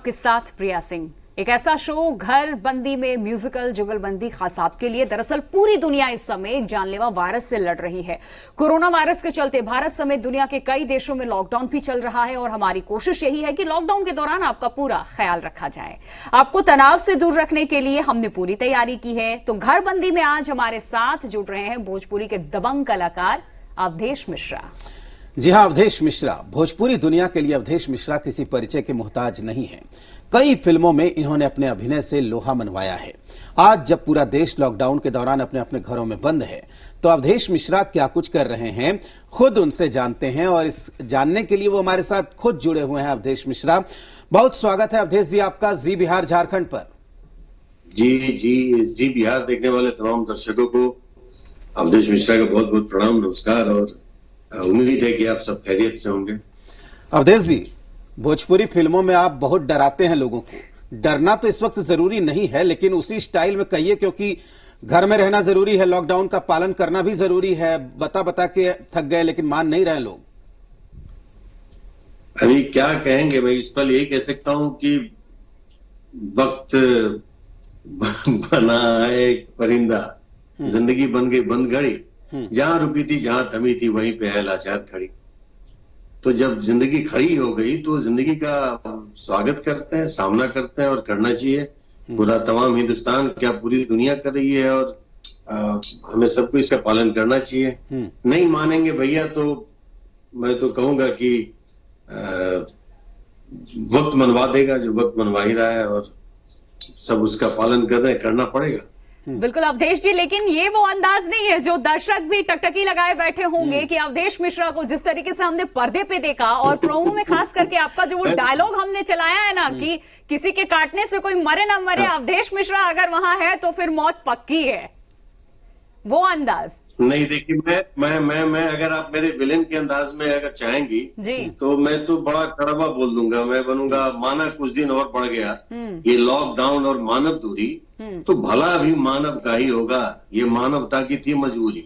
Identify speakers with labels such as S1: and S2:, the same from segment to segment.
S1: आपके साथ प्रिया सिंह। एक ऐसा शो घर बंदी में म्यूजिकल जुगलबंदी खास आपके लिए। दरअसल पूरी दुनिया इस समय एक जानलेवा वायरस से लड़ रही है। कोरोना वायरस के चलते भारत समेत दुनिया के कई देशों में लॉकडाउन भी चल रहा है और हमारी कोशिश यही है कि लॉकडाउन के दौरान आपका पूरा ख्याल रखा जाए। आपको तनाव से दूर रखने के लिए हमने पूरी तैयारी की है। तो घर बंदी में आज हमारे साथ जुड़ रहे हैं भोजपुरी के दबंग कलाकार अवधेश मिश्रा।
S2: जी हां, अवधेश मिश्रा। भोजपुरी दुनिया के लिए अवधेश मिश्रा किसी परिचय के मोहताज नहीं है। कई फिल्मों में इन्होंने अपने अभिनय से लोहा मनवाया है। आज जब पूरा देश लॉकडाउन के दौरान अपने अपने घरों में बंद है, तो अवधेश मिश्रा क्या कुछ कर रहे हैं, खुद उनसे जानते हैं। और इस जानने के लिए वो हमारे साथ खुद जुड़े हुए हैं। अवधेश मिश्रा, बहुत स्वागत है अवधेश जी आपका जी बिहार झारखंड पर।
S3: जी बिहार देखने वाले तमाम दर्शकों को अवधेश मिश्रा का बहुत बहुत प्रणाम, नमस्कार। और उम्मीद है कि आप सब खैरियत से होंगे।
S2: अवधेश जी, भोजपुरी फिल्मों में आप बहुत डराते हैं लोगों को। डरना तो इस वक्त जरूरी नहीं है, लेकिन उसी स्टाइल में कहिए, क्योंकि घर में रहना जरूरी है, लॉकडाउन का पालन करना भी जरूरी है। बता के थक गए, लेकिन मान नहीं रहे लोग।
S3: अभी क्या कहेंगे, मैं इस पर यही कह सकता हूं कि वक्त बना है एक परिंदा, जिंदगी बन गई बंद घड़ी। जहां रुकी थी, जहां थमी थी, वहीं पे है लाचार खड़ी। तो जब जिंदगी खड़ी हो गई तो जिंदगी का स्वागत करते हैं, सामना करते हैं और करना चाहिए। पूरा तमाम हिंदुस्तान, क्या पूरी दुनिया कर रही है, और हमें सबको इसका पालन करना चाहिए। नहीं मानेंगे भैया तो मैं तो कहूंगा कि वक्त मनवा देगा, जो वक्त मनवा ही रहा है, और सब उसका पालन कर रहे हैं, करना पड़ेगा।
S1: बिल्कुल अवधेश जी, लेकिन ये वो अंदाज नहीं है जो दर्शक भी टकटकी लगाए बैठे होंगे कि अवधेश मिश्रा को जिस तरीके से हमने पर्दे पे देखा और प्रोमो में खास करके आपका जो वो डायलॉग हमने चलाया है ना कि किसी के काटने से कोई मरे ना मरे, अवधेश मिश्रा अगर वहां है तो फिर मौत पक्की है, वो अंदाज।
S3: नहीं, देखिए मैं अगर आप मेरे विलेन के अंदाज में अगर चाहेंगी
S1: जी,
S3: तो मैं तो बड़ा कड़वा बोल दूंगा। मैं बनूंगा माना कुछ दिन और बढ़ गया ये लॉकडाउन और मानव दूरी, तो भला भी मानव का ही होगा। ये मानवता की थी मजबूरी।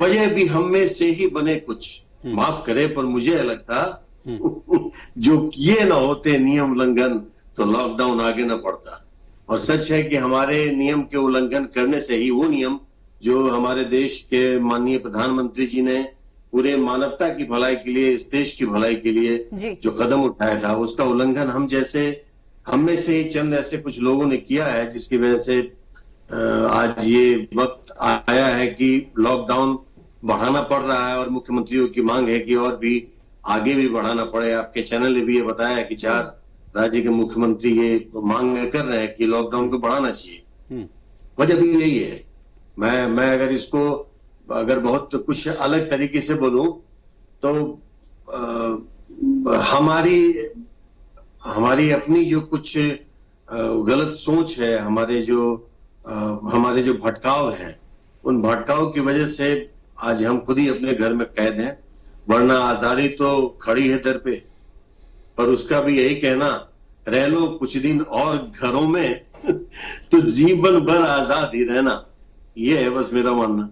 S3: वजह भी हम में से ही बने कुछ, माफ करे पर मुझे लगता जो किए ना होते नियम उल्लंघन तो लॉकडाउन आगे ना पड़ता। और सच है कि हमारे नियम के उल्लंघन करने से ही वो नियम जो हमारे देश के माननीय प्रधानमंत्री जी ने पूरे मानवता की भलाई के लिए, इस देश की भलाई के लिए जो कदम उठाया था, उसका उल्लंघन हम में से ही चंद ऐसे कुछ लोगों ने किया है, जिसकी वजह से आज ये वक्त आया है कि लॉकडाउन बढ़ाना पड़ रहा है। और मुख्यमंत्रियों की मांग है कि और भी आगे भी बढ़ाना पड़े। आपके चैनल ने भी ये बताया है कि 4 राज्य के मुख्यमंत्री ये मांग कर रहे हैं कि लॉकडाउन को बढ़ाना चाहिए। वजह भी यही है। मैं अगर इसको अगर बहुत कुछ अलग तरीके से बोलूं तो हमारी अपनी जो कुछ गलत सोच है, हमारे जो भटकाव हैं, उन भटकाव की वजह से आज हम खुद ही अपने घर में कैद हैं। वरना आजादी तो खड़ी है दर पे, पर उसका भी यही कहना, रह लो कुछ दिन और घरों में तो जीवन भर आजाद ही रहना, ये है बस मेरा मानना।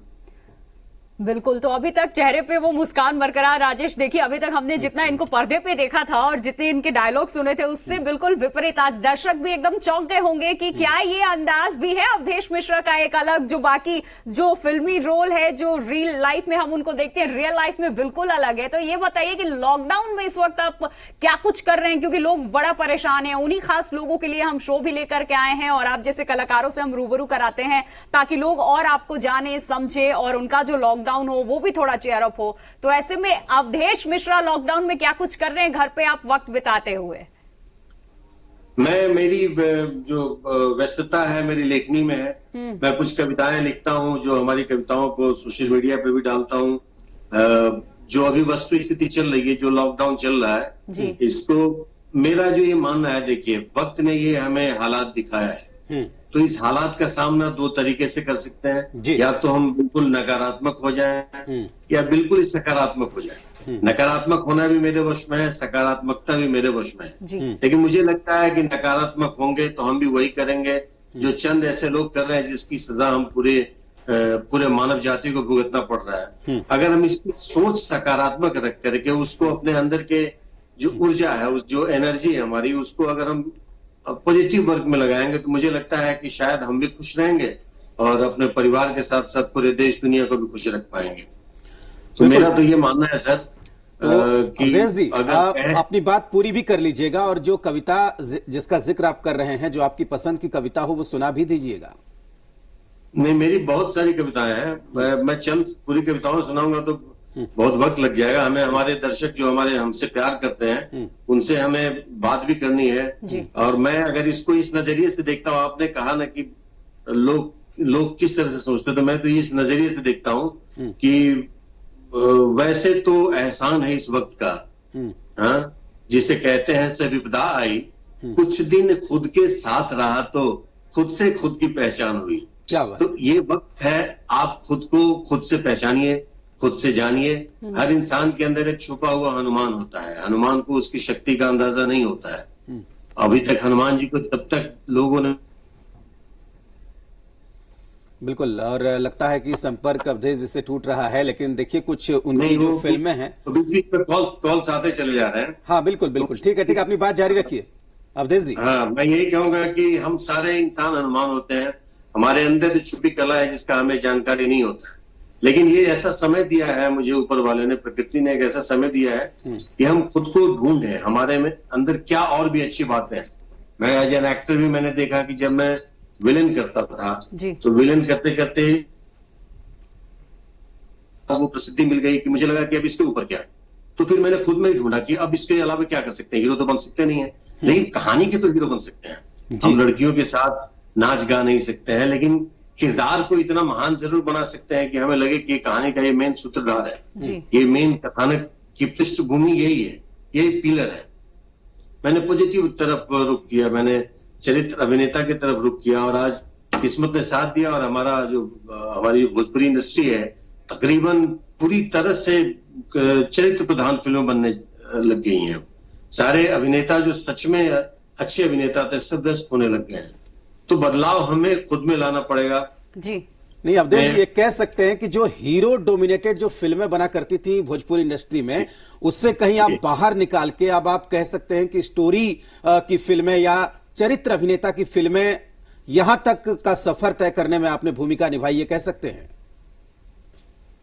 S1: बिल्कुल। तो अभी तक चेहरे पे वो मुस्कान बरकरार। राजेश, देखिए अभी तक हमने जितना इनको पर्दे पे देखा था और जितने इनके डायलॉग सुने थे, उससे बिल्कुल विपरीत आज दर्शक भी एकदम चौंक गए होंगे कि क्या ये अंदाज भी है अवधेश मिश्रा का एक अलग, जो बाकी जो फिल्मी रोल है, जो रियल लाइफ में हम उनको देखते हैं, रियल लाइफ में बिल्कुल अलग है। तो ये बताइए कि लॉकडाउन में इस वक्त आप क्या कुछ कर रहे हैं, क्योंकि लोग बड़ा परेशान है। उन्हीं खास लोगों के लिए हम शो भी लेकर के आए हैं और आप जैसे कलाकारों से हम रूबरू कराते हैं ताकि लोग और आपको जाने समझे और उनका जो लॉकडाउन हो वो भी थोड़ा चेयर अप हो। तो ऐसे में अवधेश मिश्रा लॉकडाउन में क्या कुछ कर रहे हैं घर पे आप वक्त बिताते हुए?
S3: मेरी जो व्यस्तता है मेरी लेखनी में है। मैं कुछ कविताएं लिखता हूं, जो हमारी कविताओं को सोशल मीडिया पे भी डालता हूं। जो अभी वस्तु स्थिति चल रही है, जो लॉकडाउन चल रहा है, इसको मेरा जो ये मानना है, देखिए वक्त ने ये हमें हालात दिखाया है, तो इस हालात का सामना 2 तरीके से कर सकते हैं। या तो हम बिल्कुल नकारात्मक हो जाएं या बिल्कुल सकारात्मक हो जाएं। नकारात्मक होना भी मेरे वश में है, सकारात्मकता भी मेरे वश में है। लेकिन मुझे लगता है कि नकारात्मक होंगे तो हम भी वही करेंगे जो चंद ऐसे लोग कर रहे हैं, जिसकी सजा हम पूरे मानव जाति को भुगतना पड़ रहा है। अगर हम इसकी सोच सकारात्मक रख करके उसको अपने अंदर के जो ऊर्जा है, उस जो एनर्जी है हमारी, उसको अगर हम पॉजिटिव वर्क में लगाएंगे तो मुझे लगता है कि शायद हम भी खुश रहेंगे और अपने परिवार के साथ साथ पूरे देश दुनिया को भी खुश रख पाएंगे। तो मेरा तो ये मानना है सर
S2: तो
S3: कि
S2: अवधेश जी,
S3: अगर
S2: आप अपनी बात पूरी भी कर लीजिएगा और जो कविता जिसका जिक्र आप कर रहे हैं, जो आपकी पसंद की कविता हो, वो सुना भी दीजिएगा।
S3: नहीं, मेरी बहुत सारी कविताएं हैं। मैं चंद पूरी कविताओं सुनाऊंगा तो बहुत वक्त लग जाएगा। हमें हमारे दर्शक जो हमारे हमसे प्यार करते हैं उनसे हमें बात भी करनी है। और मैं अगर इसको इस नजरिए से देखता हूँ, आपने कहा ना कि लोग किस तरह से सोचते, तो मैं तो इस नजरिए से देखता हूँ कि वैसे तो एहसान है इस वक्त का, हाँ, जिसे कहते हैं से विपदा आई, कुछ दिन खुद के साथ रहा तो खुद से खुद की पहचान हुई।
S2: क्या बात।
S3: तो ये वक्त है, आप खुद को खुद से पहचानिए, खुद से जानिए। हर इंसान के अंदर एक छुपा हुआ हनुमान होता है, हनुमान को उसकी शक्ति का अंदाजा नहीं होता है। अभी तक हनुमान जी को तब तक लोगों ने
S2: बिल्कुल, और लगता है कि संपर्क अवधेश जी से टूट रहा है, लेकिन देखिए कुछ उनकी
S3: नहीं,
S2: जो फिल्में हैं,
S3: बीच बीच में कॉल्स आते चले जा रहे हैं।
S2: हाँ बिल्कुल बिल्कुल, ठीक है, अपनी बात जारी रखिए अवधेश जी।
S3: हाँ, मैं यही कहूंगा कि हम सारे इंसान हनुमान होते हैं, हमारे अंदर जो छुपी कला है जिसका हमें जानकारी नहीं होता है। लेकिन ये ऐसा समय दिया है मुझे ऊपर वाले ने, प्रकृति ने एक ऐसा समय दिया है कि हम खुद को ढूंढे, हमारे में अंदर क्या और भी अच्छी बातें हैं। मैं एज एन एक्टर भी मैंने देखा कि जब मैं विलेन करता था तो विलेन करते करते वो प्रसिद्धि मिल गई कि मुझे लगा कि अब इसके ऊपर क्या है। तो फिर मैंने खुद में ही ढूंढा कि अब इसके अलावा क्या कर सकते हैं। हीरो तो बन सकते नहीं है, लेकिन कहानी के तो हीरो बन सकते हैं। हम लड़कियों के साथ नाच गा नहीं सकते हैं, लेकिन किरदार को इतना महान जरूर बना सकते हैं कि हमें लगे कि कहानी का ये मेन सूत्रधार है, ये मेन कथानक की पृष्ठभूमि यही है, यही पिलर है। मैंने पॉजिटिव तरफ रुख किया, मैंने चरित्र अभिनेता की तरफ रुख किया, और आज किस्मत ने साथ दिया और हमारी जो भोजपुरी इंडस्ट्री है तकरीबन पूरी तरह से चरित्र प्रधान फिल्में बनने लग गई हैं। सारे अभिनेता जो सच में अच्छे अभिनेता थे सब व्यस्त होने लग गए हैं। तो बदलाव हमें खुद में लाना पड़ेगा
S1: जी।
S2: नहीं अवधेश, ये कह सकते हैं कि जो हीरो डोमिनेटेड जो फिल्में बना करती थी भोजपुरी इंडस्ट्री में, उससे कहीं आप बाहर निकाल के अब आप कह सकते हैं कि स्टोरी की फिल्में या चरित्र अभिनेता की फिल्में यहां तक का सफर तय करने में आपने भूमिका निभाई, ये कह सकते हैं।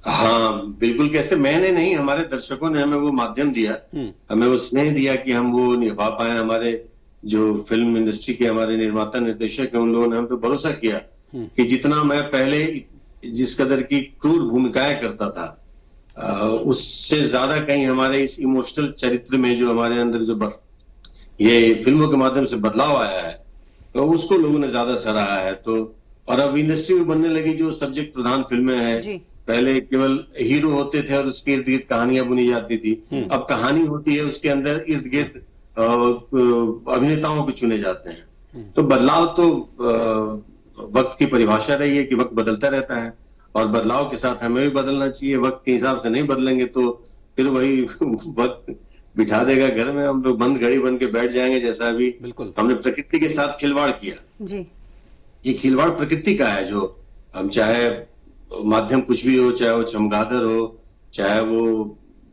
S3: हाँ बिल्कुल, कैसे मैंने नहीं, हमारे दर्शकों ने हमें वो माध्यम दिया, हमें वो स्नेह दिया कि हम वो निभा पाए। हमारे जो फिल्म इंडस्ट्री के हमारे निर्माता निर्देशक हैं उन लोगों ने हम पे भरोसा किया कि जितना मैं पहले जिस कदर की क्रूर भूमिकाएं करता था उससे ज्यादा कहीं हमारे इस इमोशनल चरित्र में जो हमारे अंदर जो ये फिल्मों के माध्यम से बदलाव आया है तो उसको लोगों ने ज्यादा सराहा है। तो और अब इंडस्ट्री में बनने लगी जो सब्जेक्ट प्रधान फिल्में हैं, पहले केवल हीरो होते थे और उसके इर्द गिर्द कहानियां बुनी जाती थी, अब कहानी होती है उसके अंदर इर्द गिर्द अभिनेताओं को चुने जाते हैं। तो बदलाव तो वक्त की परिभाषा रही है कि वक्त बदलता रहता है और बदलाव के साथ हमें भी बदलना चाहिए। वक्त के हिसाब से नहीं बदलेंगे तो फिर वही वक्त बिठा देगा घर में, हम लोग बंद घड़ी बन के बैठ जाएंगे। जैसा अभी हमने प्रकृति के साथ खिलवाड़ किया जी, ये खिलवाड़ प्रकृति का है। जो हम चाहे माध्यम कुछ भी हो, चाहे वो चमगादड़ हो, चाहे वो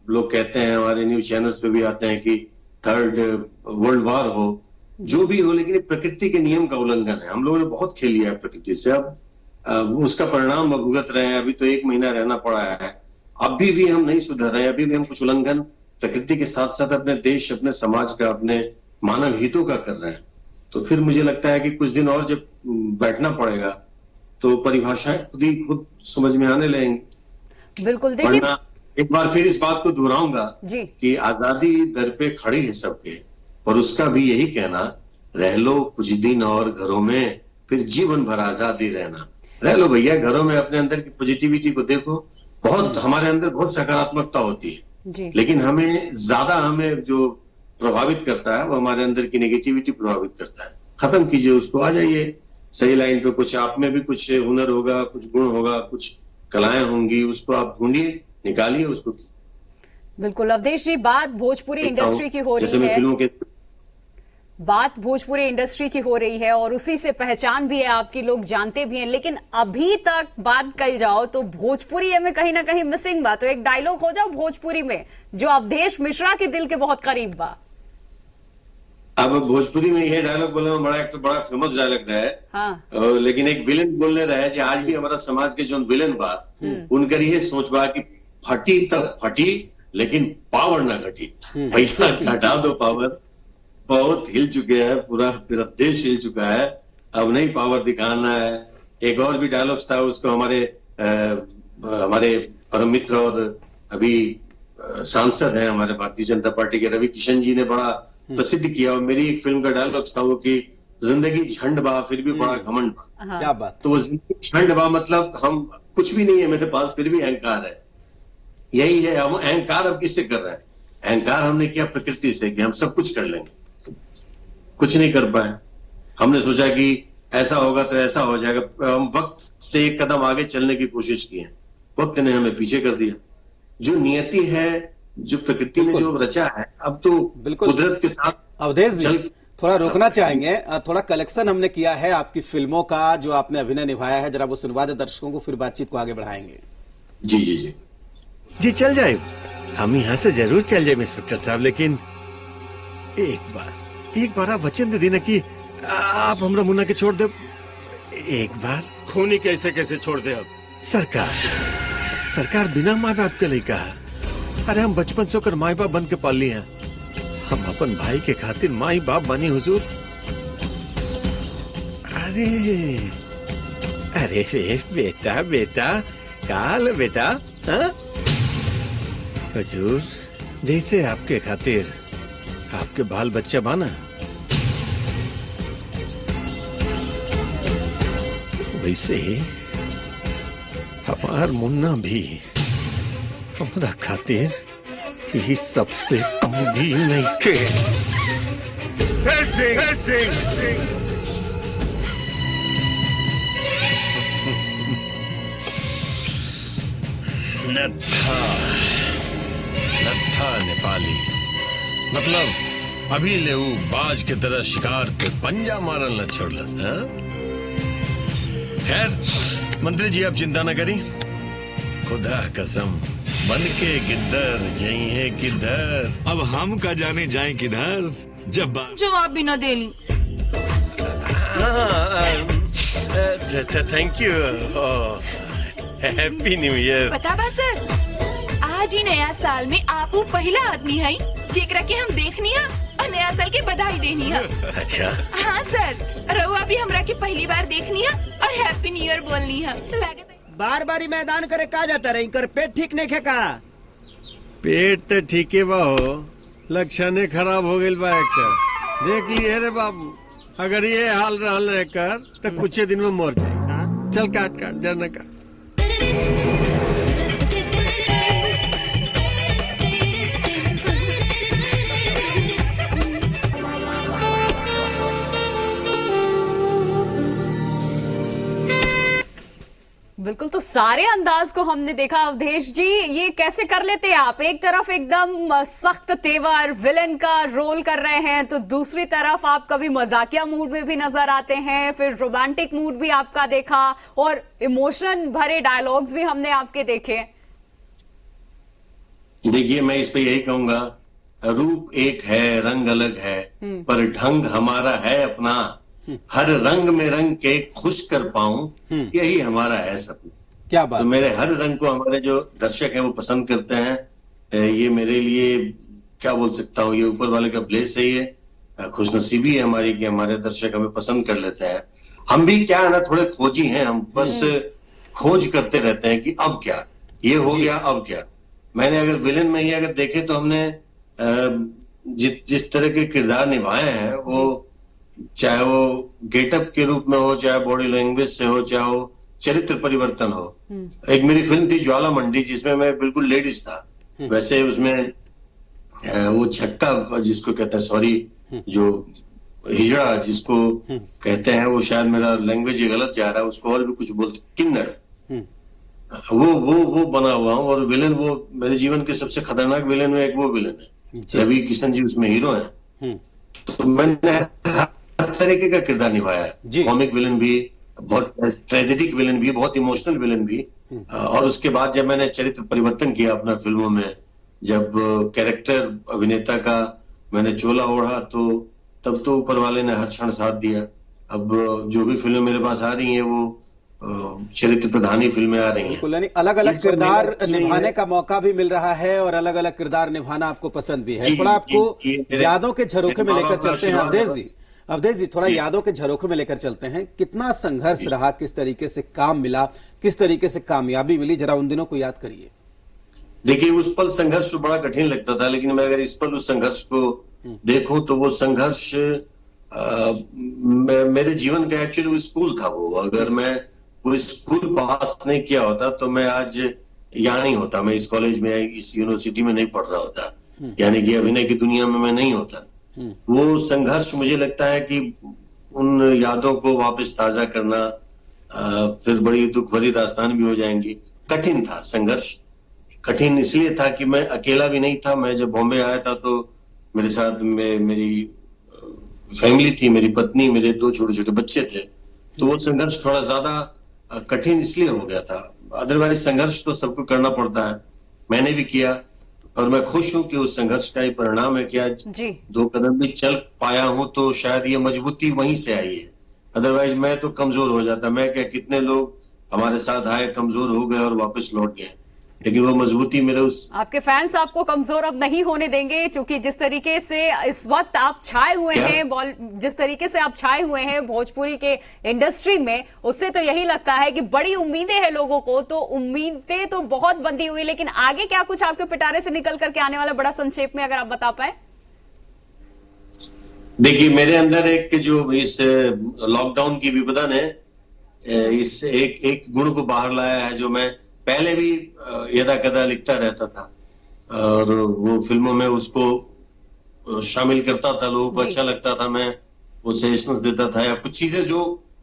S3: लोग कहते हैं हमारे न्यूज चैनल्स पे भी आते हैं कि थर्ड वर्ल्ड वॉर हो, जो भी हो, लेकिन प्रकृति के नियम का उल्लंघन है। हम लोगों ने बहुत खेल लिया है प्रकृति से, अब उसका परिणाम अब भुगत रहे हैं। अभी तो 1 महीना रहना पड़ा है, अभी भी हम नहीं सुधर रहे हैं, अभी भी हम कुछ उल्लंघन प्रकृति के साथ साथ अपने देश, अपने समाज का, अपने मानव हितों का कर रहे हैं। तो फिर मुझे लगता है कि कुछ दिन और जब बैठना पड़ेगा तो परिभाषाएं खुद समझ में आने लगेंगी।
S1: बिल्कुल, देखिए
S3: एक बार फिर इस बात को दोहराऊंगा कि आजादी दर पे खड़ी है सबके, पर उसका भी यही कहना, रह लो कुछ दिन और घरों में, फिर जीवन भर आजादी रहना। रह लो भैया घरों में, अपने अंदर की पॉजिटिविटी को देखो। बहुत हमारे अंदर बहुत सकारात्मकता होती है, लेकिन हमें जो प्रभावित करता है वो हमारे अंदर की नेगेटिविटी प्रभावित करता है। खत्म कीजिए उसको, आ जाइए सही लाइन पे। कुछ आप में भी कुछ हुनर होगा, कुछ गुण होगा, कुछ कलाएं होंगी, उसको आप ढूंढिए, निकालिए उसको।
S1: बिल्कुल अवधेश जी, बात भोजपुरी इंडस्ट्री की हो रही है।
S3: फिल्मों के
S1: बात भोजपुरी इंडस्ट्री की हो रही है और उसी से पहचान भी है आपकी, लोग जानते भी हैं, लेकिन अभी तक बात कल जाओ तो भोजपुरी में कहीं ना कहीं मिसिंग बा। तो एक डायलॉग हो जाओ भोजपुरी में जो अवधेश मिश्रा के दिल के बहुत करीब बा।
S3: अब भोजपुरी में ये डायलॉग बोलना बड़ा फेमस डायलॉग रहा है।
S1: हाँ।
S3: लेकिन एक विलन बोलने रहा है कि आज भी हमारा समाज के जो विलन बा उनकर ये सोच बा कि फटी तब फटी लेकिन पावर ना घटी। भैया घटा दो पावर, बहुत हिल चुके हैं, पूरा देश हिल चुका है, अब नहीं पावर दिखाना है। एक और भी डायलॉग्स था उसको हमारे परम मित्र और अभी सांसद हैं हमारे भारतीय जनता पार्टी के रवि किशन जी ने बड़ा प्रसिद्ध किया। और मेरी एक फिल्म का डायलॉग था वो कि जिंदगी झंड बा फिर भी बड़ा घमंड बा।
S2: क्या बात।
S3: तो वो जिंदगी झंड बा मतलब हम कुछ भी नहीं है मेरे पास फिर भी अहंकार है। यही है, हम अहंकार अब किससे कर रहे हैं? अहंकार हमने किया प्रकृति से कि हम सब कुछ कर लेंगे, कुछ नहीं कर पाए। हमने सोचा कि ऐसा होगा तो ऐसा हो जाएगा। हम वक्त से एक कदम आगे चलने की कोशिश की है, वक्त ने हमें पीछे कर दिया। जो नियति है, जो प्रकृति ने जो रचा है, अब तो कुदरत के साथ।
S2: अवधेश जी थोड़ा रोकना चाहेंगे, थोड़ा कलेक्शन हमने किया है आपकी फिल्मों का जो आपने अभिनय निभाया है, जरा वो सुनवा दे दर्शकों को, फिर बातचीत को आगे बढ़ाएंगे।
S3: जी जी जी
S4: जी चल जाए, हम यहाँ से जरूर चल जाए इंस्पेक्टर साहब, लेकिन एक बार आप वचन दे देना कि आप हमरा मुन्ना के छोड़ दे। एक बार
S5: खूनी कैसे छोड़ दे? अब
S4: सरकार बिना माँ बाप के नहीं कहा। अरे हम बचपन से होकर माँ बाप बन के पाल लिए हैं। हम अपन भाई के खातिर माँ बाप बनी हुजूर। अरे बेटा काल बेटा, हाँ? हुजूर जैसे आपके खातिर आपके बाल बच्चा बाना, वैसे ही हमार मुन्ना भी हमारा खातिर ही सबसे कम भी नहीं के।
S5: नत्था नेपाली मतलब अभी ले बाज के तरह शिकार पे पंजा मारल न छोड़लस। खैर मंत्री जी आप चिंता न करी, खुदा कसम बन के गिद्दर जाई है किधर।
S6: अब हम का जाने जाए किधर जब
S7: जवाब भी न देली।
S4: Thank you, happy new year.
S7: पता बा सर, आज ही नया साल में आप वो पहला आदमी है जेकरा के हम देखनी है और नया साल के बधाई देनी है।
S4: अच्छा
S7: हाँ सर, रहुआ भी हमरा के पहली बार देखनी है और हैप्पी न्यू ईयर बोलनी है।
S8: बार बारी मैदान करे का जाता रही, कर पेट ठीक नहीं का?
S4: पेट तो ठीक है बा हो, लक्षण खराब हो गई बा एकर। देख लिए रे बाबू, अगर ये हाल रहल एकर तो कुछ दिन में मर जाए। चल काट जरना काट।
S1: बिल्कुल, तो सारे अंदाज को हमने देखा। अवधेश जी ये कैसे कर लेते हैं आप? एक तरफ एकदम सख्त तेवर विलेन का रोल कर रहे हैं, तो दूसरी तरफ आप कभी मजाकिया मूड में भी नजर आते हैं, फिर रोमांटिक मूड भी आपका देखा और इमोशन भरे डायलॉग्स भी हमने आपके देखे।
S3: देखिए मैं इस पे यही कहूंगा, रूप एक है रंग अलग है, पर ढंग हमारा है अपना। हर रंग में रंग के खुश कर पाऊं, यही हमारा है सपना।
S2: क्या बात।
S3: तो मेरे हर रंग को हमारे जो दर्शक हैं वो पसंद करते हैं। ये मेरे लिए क्या बोल सकता हूँ, ये ऊपर वाले का ब्लेस है, ये खुशनसीबी है हमारी कि हमारे दर्शक हमें पसंद कर लेते हैं। हम भी क्या है ना, थोड़े खोजी हैं, हम बस खोज करते रहते हैं कि अब क्या ये हो गया, अब क्या। मैंने अगर विलेन में ही अगर देखे तो हमने जिस तरह के किरदार निभाए हैं, वो चाहे वो गेटअप के रूप में हो, चाहे बॉडी लैंग्वेज से हो, चाहे वो चरित्र परिवर्तन हो। एक मेरी फिल्म थी ज्वाला मंडी, जिसमें मैं बिल्कुल लेडीज था। वैसे उसमें वो छक्का जिसको कहते हैं, सॉरी, जो हिजड़ा जिसको कहते हैं, वो शायद मेरा लैंग्वेज गलत जा रहा है, उसको और भी कुछ बोलते, किन्नर, वो बना हुआ हूँ। और विलेन वो मेरे जीवन के सबसे खतरनाक विलेन में एक वो विलेन है, रवि किशन जी उसमें हीरो है। तो मैंने हर तरीके का किरदार निभाया
S2: जी।
S3: है, कॉमिक विलन भी, बहुत ट्रेजेडिक विलन भी, बहुत इमोशनल विलन भी। और उसके बाद जब मैंने चरित्र परिवर्तन किया अपना फिल्मों में, जब कैरेक्टर अभिनेता का मैंने चोला ओढ़ा, तो तब तो ऊपर वाले ने हर क्षण साथ दिया। अब जो भी फिल्में मेरे पास आ रही हैं वो चरित्र प्रधान ही फिल्में आ रही हैं।
S2: बिल्कुल, यानी अलग अलग
S3: इस सब
S2: किरदार
S3: मेरा इसलिए
S2: निभाने
S3: है।
S2: का मौका भी मिल रहा है और अलग अलग किरदार निभाना आपको पसंद भी है।
S3: जी,
S2: थोड़ा आपको
S3: जी, मेरे-
S2: यादों के झरोखे में
S3: मेरे
S2: लेकर
S3: माँ-बाप का
S2: चलते हैं
S3: आशीर्वाद है
S2: अवधेश जी।
S3: बस।
S2: अवधेश जी, थोड़ा
S3: जी।
S2: यादों के झरोखे में लेकर चलते हैं। कितना संघर्ष रहा, किस तरीके से काम मिला, किस तरीके से कामयाबी मिली, जरा उन दिनों को याद करिए।
S3: देखिए, उस पल संघर्ष तो बड़ा कठिन लगता था, लेकिन मैं अगर इस पल उस संघर्ष को देखूं तो वो संघर्ष मेरे जीवन का एक्चुअली वो स्कूल था। वो अगर मैं वो स्कूल पास नहीं किया होता तो मैं आज यहाँ नहीं होता, मैं इस कॉलेज में, इस यूनिवर्सिटी में नहीं पढ़ रहा होता, यानी कि अभिनय की दुनिया में मैं नहीं होता। वो संघर्ष मुझे लगता है कि उन यादों को वापस ताजा करना, फिर बड़ी दुख भरी दास्तान भी हो जाएंगी। कठिन था संघर्ष, कठिन इसलिए था कि मैं अकेला भी नहीं था। मैं जब बॉम्बे आया था तो मेरे साथ में मेरी फैमिली थी, मेरी पत्नी, मेरे 2 छोटे छोटे बच्चे थे। तो वो संघर्ष थोड़ा ज्यादा कठिन इसलिए हो गया था। अदरवाइज संघर्ष तो सबको करना पड़ता है, मैंने भी किया, और मैं खुश हूं कि उस संघर्ष का ही परिणाम है कि आज
S1: जी
S3: 2 कदम भी चल पाया हूं। तो शायद ये मजबूती वहीं से आई है, अदरवाइज मैं तो कमजोर हो जाता। मैं क्या, कितने लोग हमारे साथ आए, कमजोर हो गए और वापस लौट गए, लेकिन वो मजबूती मेरे उस
S1: आपके फैंस आपको कमजोर अब नहीं होने देंगे, क्योंकि जिस तरीके से इस वक्त आप छाए हुए
S3: क्या?
S1: हैं, जिस तरीके से आप छाए हुए हैं भोजपुरी के इंडस्ट्री में, उससे तो यही लगता है कि बड़ी उम्मीदें हैं लोगों को। तो उम्मीदें तो बहुत बंधी हुई, लेकिन आगे क्या कुछ आपके पिटारे से निकल करके आने वाला, बड़ा संक्षेप में अगर आप बता पाए।
S3: देखिए, मेरे अंदर एक जो इस लॉकडाउन की विपदा ने इस एक गुण को बाहर लाया है, जो मैं पहले भी यदा कदा लिखता रहता था और वो फिल्मों में उसको शामिल करता था, लोगों को अच्छा लगता था, मैं वो सजेशंस देता था, या कुछ चीजें जो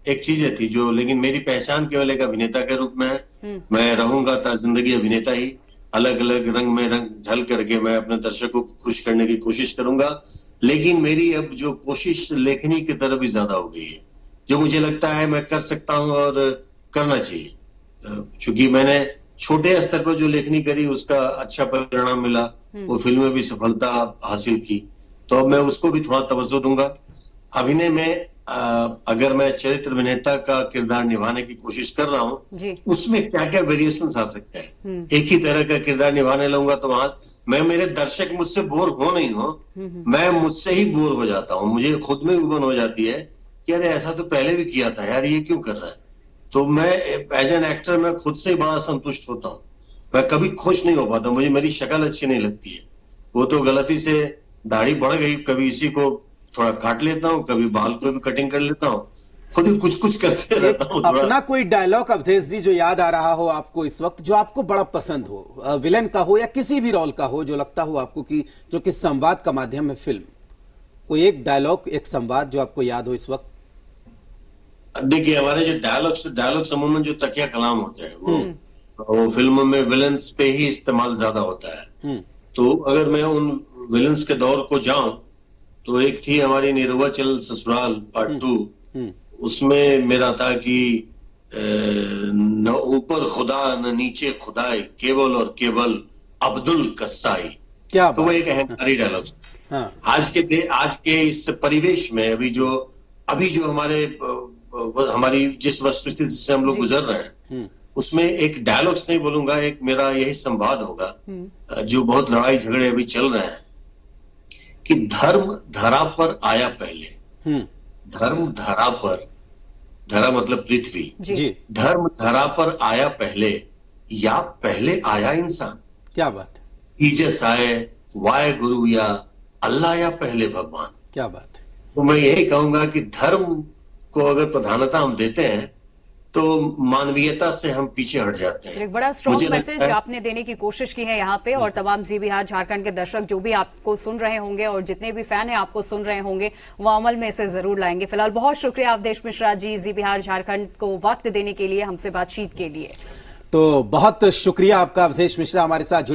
S3: एक चीजें थी जो, लेकिन मेरी पहचान केवल एक अभिनेता के रूप में है। मैं रहूंगा था जिंदगी अभिनेता ही, अलग अलग रंग में रंग ढल करके मैं अपने दर्शकों को खुश करने की कोशिश करूंगा। लेकिन मेरी अब जो कोशिश लेखनी की तरफ भी ज्यादा हो गई है, जो मुझे लगता है मैं कर सकता हूं और करना चाहिए। क्योंकि मैंने छोटे स्तर पर जो लेखनी करी उसका अच्छा परिणाम मिला, वो फिल्म में भी सफलता हासिल की, तो अब मैं उसको भी थोड़ा तवज्जो दूंगा। अभिनय में अगर मैं चरित्र अभिनेता का किरदार निभाने की कोशिश कर रहा हूँ, उसमें क्या क्या वेरिएशंस आ सकते हैं। एक ही तरह का किरदार निभाने लगूंगा तो वहां मैं, मेरे दर्शक मुझसे बोर हो नहीं हो, मैं मुझसे ही बोर हो जाता हूँ। मुझे खुद में उबन हो जाती है कि अरे ऐसा तो पहले भी किया था यार, ये क्यों कर रहा है। तो मैं एज एन एक्टर मैं खुद से बड़ा संतुष्ट होता हूँ, मैं कभी खुश नहीं हो पाता। मुझे मेरी शक्ल अच्छी नहीं लगती है, वो तो गलती से दाढ़ी बढ़ गई, कभी इसी को थोड़ा काट लेता हूँ, कभी बाल को भी कटिंग कर लेता हूँ, खुद ही कुछ कुछ करते रहता हूँ।
S2: अपना कोई डायलॉग अवधेश जी जो याद आ रहा हो आपको इस वक्त, जो आपको बड़ा पसंद हो, विलन का हो या किसी भी रोल का हो, जो लगता हो आपको कि जो कि संवाद का माध्यम है फिल्म, कोई एक डायलॉग, एक संवाद जो आपको याद हो इस वक्त।
S3: देखिए, हमारे जो डायलॉग्स अमूमन जो तकिया कलाम होते हैं वो फिल्मों में विलन्स पे ही इस्तेमाल ज्यादा होता है। तो अगर मैं उन विलन्स के दौर को जाऊं तो एक थी हमारी निरहुआ चल ससुराल पार्ट 2, उसमें मेरा था कि न ऊपर खुदा न नीचे खुदाई, केवल और केवल अब्दुल कस्साई।
S2: क्या
S3: तो वो एक अहंकारी डायलॉग।
S2: हाँ।
S3: आज के इस परिवेश में अभी जो हमारी जिस वस्तुस्थिति से हम लोग गुजर रहे हैं, उसमें एक डायलॉग्स नहीं बोलूंगा, एक मेरा यही संवाद होगा जो बहुत लड़ाई झगड़े अभी चल रहे हैं कि धर्म धरा पर आया पहले। धर्म धरा पर, धरा मतलब पृथ्वी, धर्म धरा पर आया पहले या पहले आया इंसान।
S2: क्या बात।
S3: जीसस आए, वाहे गुरु या अल्लाह या पहले भगवान।
S2: क्या बात।
S3: तो मैं यही कहूंगा कि धर्म को अगर प्रधानता हम देते हैं तो मानवीयता से हम पीछे हट जाते हैं।
S1: एक बड़ा स्ट्रॉन्ग मैसेज आपने देने की कोशिश की है यहाँ पे, और तमाम जी बिहार झारखंड के दर्शक जो भी आपको सुन रहे होंगे और जितने भी फैन हैं आपको सुन रहे होंगे, वो अमल में इसे जरूर लाएंगे। फिलहाल बहुत शुक्रिया अवधेश मिश्रा जी, जी बिहार झारखंड को वक्त देने के लिए, हमसे बातचीत के लिए।
S2: तो बहुत शुक्रिया आपका अवधेश मिश्रा हमारे साथ